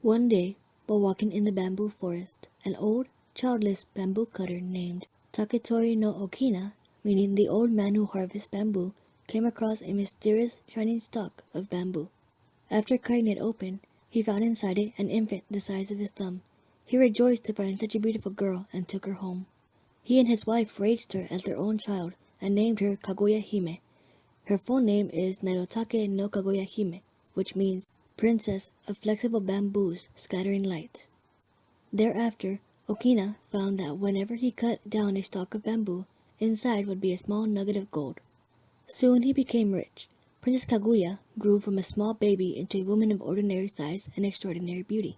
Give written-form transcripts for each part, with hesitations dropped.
One day, while walking in the bamboo forest, an old, childless bamboo cutter named Taketori no Okina, meaning the old man who harvests bamboo, came across a mysterious shining stalk of bamboo. After cutting it open, he found inside it an infant the size of his thumb. He rejoiced to find such a beautiful girl and took her home. He and his wife raised her as their own child and named her Kaguya Hime. Her full name is Nayotake no Kaguya Hime, which means Princess of Flexible Bamboos Scattering Light. Thereafter, Okina found that whenever he cut down a stalk of bamboo, inside would be a small nugget of gold. Soon he became rich. Princess Kaguya grew from a small baby into a woman of ordinary size and extraordinary beauty.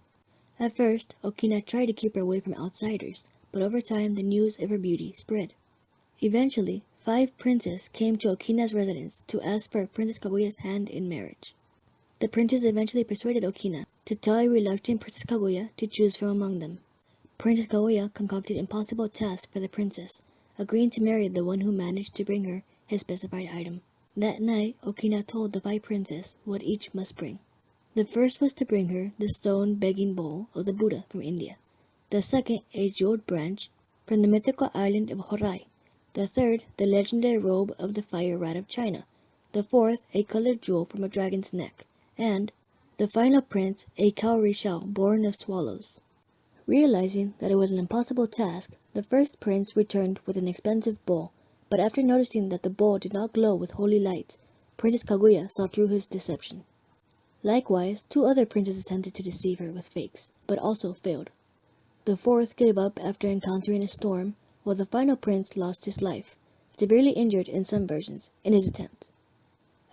At first, Okina tried to keep her away from outsiders, but over time the news of her beauty spread. Eventually, 5 princes came to Okina's residence to ask for Princess Kaguya's hand in marriage. The princes eventually persuaded Okina to tell a reluctant Princess Kaguya to choose from among them. Princess Kaguya concocted impossible tasks for the princess, agreeing to marry the one who managed to bring her his specified item. That night, Okina told the 5 princes what each must bring. The first was to bring her the stone begging bowl of the Buddha from India. The second, a jeweled branch from the mythical island of Horai. The third, the legendary robe of the fire rat of China. The fourth, a colored jewel from a dragon's neck. And the final prince, a cowrie shell born of swallows. Realizing that it was an impossible task, the first prince returned with an expensive bowl, but after noticing that the bowl did not glow with holy light, Princess Kaguya saw through his deception. Likewise, 2 other princes attempted to deceive her with fakes, but also failed. The fourth gave up after encountering a storm, while the final prince lost his life, severely injured in some versions, in his attempt.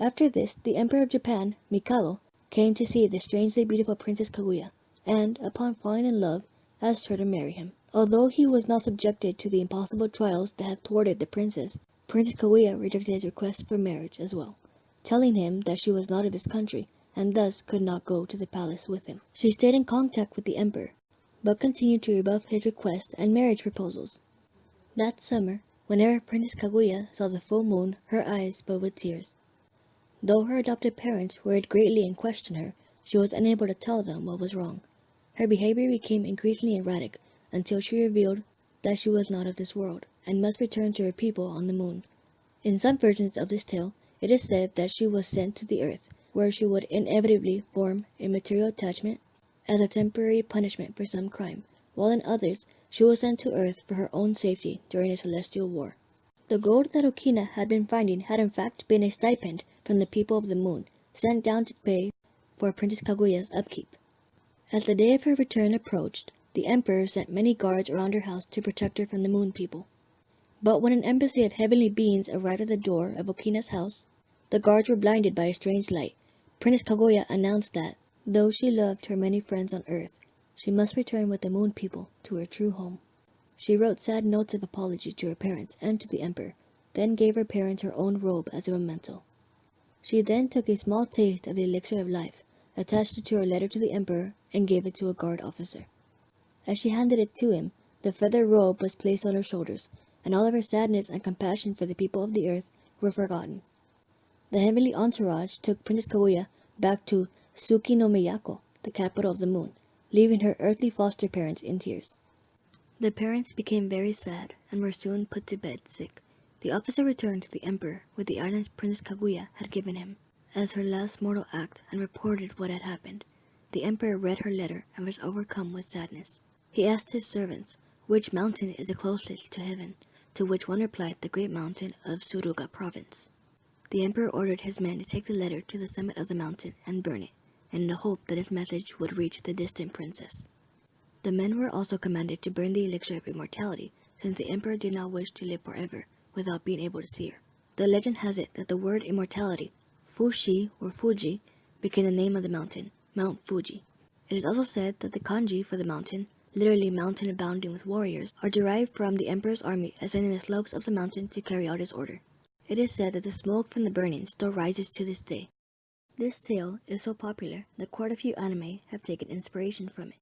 After this, the Emperor of Japan, Mikado, came to see the strangely beautiful Princess Kaguya, and, upon falling in love, asked her to marry him. Although he was not subjected to the impossible trials that had thwarted the princess, Princess Kaguya rejected his request for marriage as well, telling him that she was not of his country, and thus could not go to the palace with him. She stayed in contact with the emperor, but continued to rebuff his request and marriage proposals. That summer, whenever Princess Kaguya saw the full moon, her eyes filled with tears. Though her adopted parents worried greatly and questioned her, she was unable to tell them what was wrong. Her behavior became increasingly erratic until she revealed that she was not of this world and must return to her people on the moon. In some versions of this tale, it is said that she was sent to the earth, where she would inevitably form a material attachment as a temporary punishment for some crime, while in others, she was sent to earth for her own safety during a celestial war. The gold that Okina had been finding had in fact been a stipend from the people of the moon, sent down to pay for Princess Kaguya's upkeep. As the day of her return approached, the emperor sent many guards around her house to protect her from the moon people. But when an embassy of heavenly beings arrived at the door of Okina's house, the guards were blinded by a strange light. Princess Kaguya announced that, though she loved her many friends on earth, she must return with the moon people to her true home. She wrote sad notes of apology to her parents and to the emperor, then gave her parents her own robe as a memento. She then took a small taste of the elixir of life, attached it to her letter to the emperor, and gave it to a guard officer. As she handed it to him, the feather robe was placed on her shoulders, and all of her sadness and compassion for the people of the earth were forgotten. The heavenly entourage took Princess Kaguya back to Tsuki no Miyako, the capital of the moon, leaving her earthly foster parents in tears. The parents became very sad and were soon put to bed sick. The officer returned to the emperor with the items Princess Kaguya had given him as her last mortal act and reported what had happened. The emperor read her letter and was overcome with sadness. He asked his servants, which mountain is the closest to heaven, to which one replied the great mountain of Suruga province. The emperor ordered his men to take the letter to the summit of the mountain and burn it, in the hope that its message would reach the distant princess. The men were also commanded to burn the elixir of immortality, since the emperor did not wish to live forever without being able to see her. The legend has it that the word immortality, Fushi or Fuji, became the name of the mountain, Mount Fuji. It is also said that the kanji for the mountain, literally mountain abounding with warriors, are derived from the emperor's army ascending the slopes of the mountain to carry out his order. It is said that the smoke from the burning still rises to this day. This tale is so popular that quite a few anime have taken inspiration from it.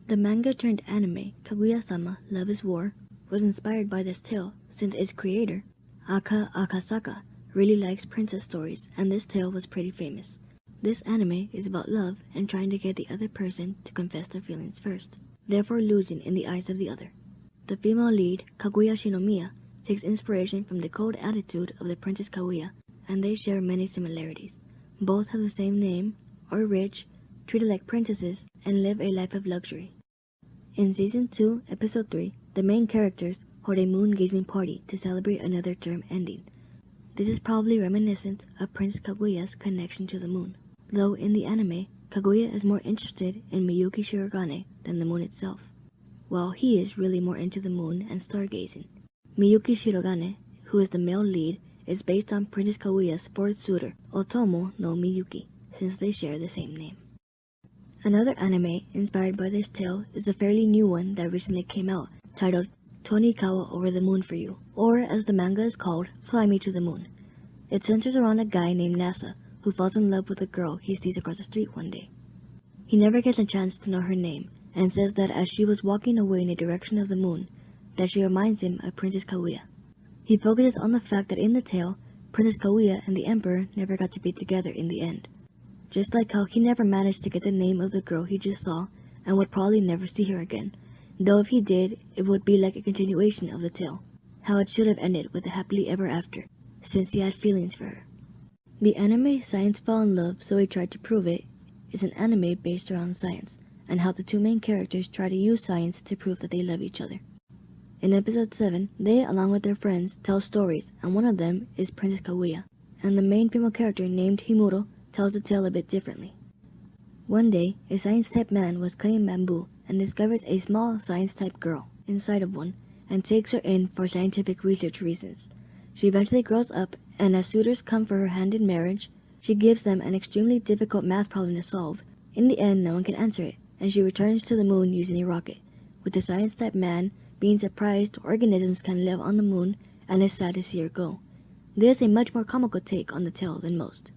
The manga turned anime Kaguya-sama Love is War was inspired by this tale, since its creator, Aka Akasaka, really likes princess stories, and this tale was pretty famous. This anime is about love and trying to get the other person to confess their feelings first, therefore losing in the eyes of the other. The female lead, Kaguya Shinomiya, takes inspiration from the cold attitude of the Princess Kaguya, and they share many similarities. Both have the same name, are rich, treated like princesses, and live a life of luxury. In Season 2, Episode 3, the main characters hold a moon-gazing party to celebrate another term ending. This is probably reminiscent of Princess Kaguya's connection to the moon, though in the anime, Kaguya is more interested in Miyuki Shirogane than the moon itself, while he is really more into the moon and stargazing. Miyuki Shirogane, who is the male lead, is based on Princess Kaguya's fourth suitor, Otomo no Miyuki, since they share the same name. Another anime inspired by this tale is a fairly new one that recently came out, titled Tonikawa Over the Moon for You, or as the manga is called, Fly Me to the Moon. It centers around a guy named Nasa who falls in love with a girl he sees across the street one day. He never gets a chance to know her name, and says that as she was walking away in the direction of the moon, that she reminds him of Princess Kaguya. He focuses on the fact that in the tale, Princess Kaguya and the Emperor never got to be together in the end. Just like how he never managed to get the name of the girl he just saw and would probably never see her again, though if he did, it would be like a continuation of the tale, how it should have ended with a happily ever after, since he had feelings for her. The anime Science Fell in Love So He Tried to Prove It is an anime based around science, and how the two main characters try to use science to prove that they love each other. In episode 7, they, along with their friends, tell stories, and one of them is Princess Kaguya, and the main female character named Himuro tells the tale a bit differently. One day, a science-type man was cutting bamboo and discovers a small science-type girl inside of one and takes her in for scientific research reasons. She eventually grows up, and as suitors come for her hand in marriage, she gives them an extremely difficult math problem to solve. In the end, no one can answer it, and she returns to the moon using a rocket, with the science-type man being surprised organisms can live on the moon and is sad to see her go. This is a much more comical take on the tale than most.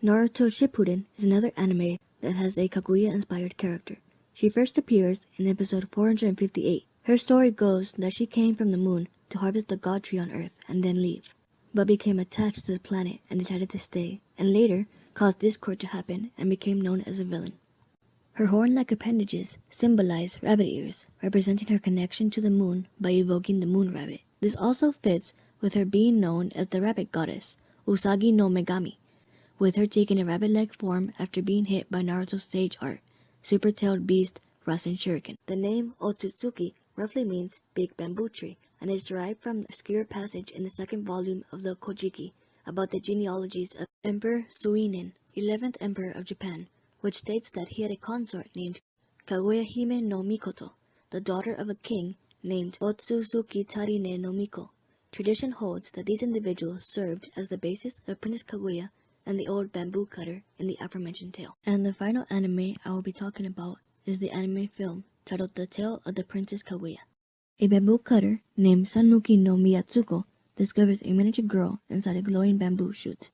Naruto Shippuden is another anime that has a Kaguya-inspired character. She first appears in episode 458. Her story goes that she came from the moon to harvest the god tree on Earth and then leave, but became attached to the planet and decided to stay, and later caused discord to happen and became known as a villain. Her horn-like appendages symbolize rabbit ears, representing her connection to the moon by evoking the moon rabbit. This also fits with her being known as the rabbit goddess, Usagi no Megami, with her taking a rabbit-like form after being hit by Naruto's sage art, super-tailed beast Rasen Shuriken. The name Otsutsuki roughly means big bamboo tree, and is derived from an obscure passage in the second volume of the Kojiki about the genealogies of Emperor Suinin, 11th Emperor of Japan, which states that he had a consort named Kaguya Hime no Mikoto, the daughter of a king named Otsutsuki Tarine no Miko. Tradition holds that these individuals served as the basis of Princess Kaguya and the old bamboo cutter in the aforementioned tale. And the final anime I will be talking about is the anime film titled The Tale of the Princess Kaguya. A bamboo cutter named Sanuki no Miyatsuko discovers a miniature girl inside a glowing bamboo shoot.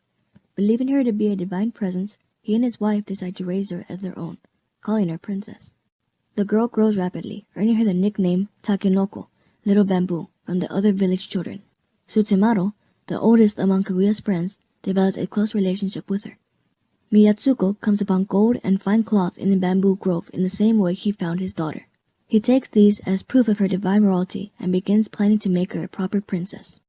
Believing her to be a divine presence, he and his wife decide to raise her as their own, calling her Princess. The girl grows rapidly, earning her the nickname Takenoko, Little Bamboo, from the other village children. Tsutsumaro, the oldest among Kaguya's friends, develops a close relationship with her. Miyatsuko comes upon gold and fine cloth in the bamboo grove in the same way he found his daughter. He takes these as proof of her divine royalty and begins planning to make her a proper princess.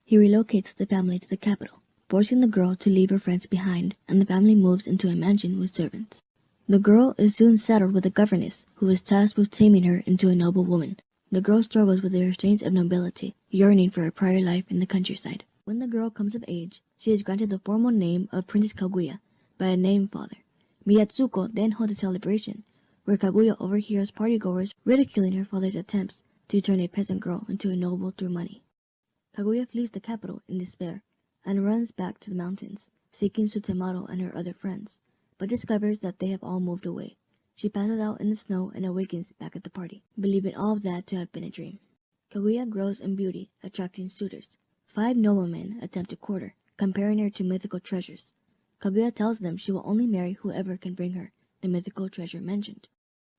He relocates the family to the capital, forcing the girl to leave her friends behind, and the family moves into a mansion with servants. The girl is soon saddled with a governess who is tasked with taming her into a noble woman. The girl struggles with the restraints of nobility, yearning for her prior life in the countryside. When the girl comes of age, she is granted the formal name of Princess Kaguya by a name father. Miyatsuko then holds a celebration, where Kaguya overhears partygoers ridiculing her father's attempts to turn a peasant girl into a noble through money. Kaguya flees the capital in despair, and runs back to the mountains, seeking Tsutsumaro and her other friends, but discovers that they have all moved away. She passes out in the snow and awakens back at the party, believing all of that to have been a dream. Kaguya grows in beauty, attracting suitors. 5 noblemen attempt to court her, comparing her to mythical treasures. Kaguya tells them she will only marry whoever can bring her the mythical treasure mentioned.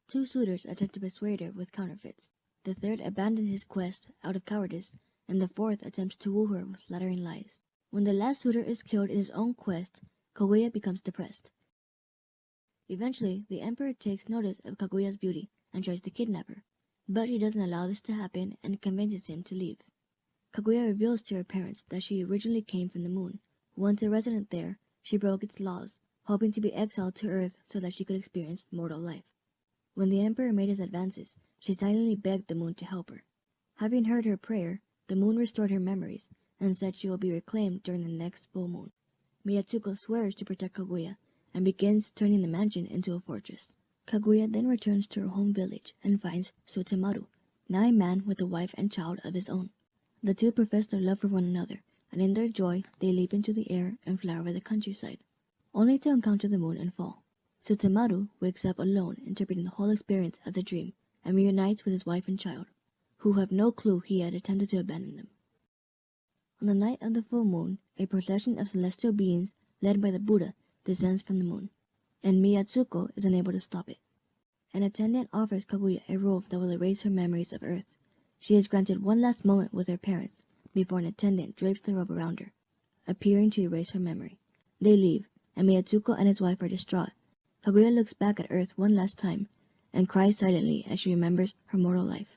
2 suitors attempt to persuade her with counterfeits. The third abandons his quest out of cowardice, and the fourth attempts to woo her with flattering lies. When the last suitor is killed in his own quest, Kaguya becomes depressed. Eventually, the Emperor takes notice of Kaguya's beauty and tries to kidnap her, but she doesn't allow this to happen and convinces him to leave. Kaguya reveals to her parents that she originally came from the moon. Once a resident there, she broke its laws, hoping to be exiled to Earth so that she could experience mortal life. When the Emperor made his advances, she silently begged the moon to help her. Having heard her prayer, the moon restored her memories and said she will be reclaimed during the next full moon. Miyatsuko swears to protect Kaguya and begins turning the mansion into a fortress. Kaguya then returns to her home village and finds Sutemaru, now a man with a wife and child of his own. The two profess their love for one another, and in their joy they leap into the air and fly over the countryside, only to encounter the moon and fall. Sutemaru wakes up alone, interpreting the whole experience as a dream, and reunites with his wife and child, who have no clue he had attempted to abandon them. On the night of the full moon, a procession of celestial beings led by the Buddha descends from the moon, and Miyatsuko is unable to stop it. An attendant offers Kaguya a robe that will erase her memories of Earth. She is granted one last moment with her parents before an attendant drapes the robe around her, appearing to erase her memory. They leave, and Miyatsuko and his wife are distraught. Kaguya looks back at Earth one last time and cries silently as she remembers her mortal life.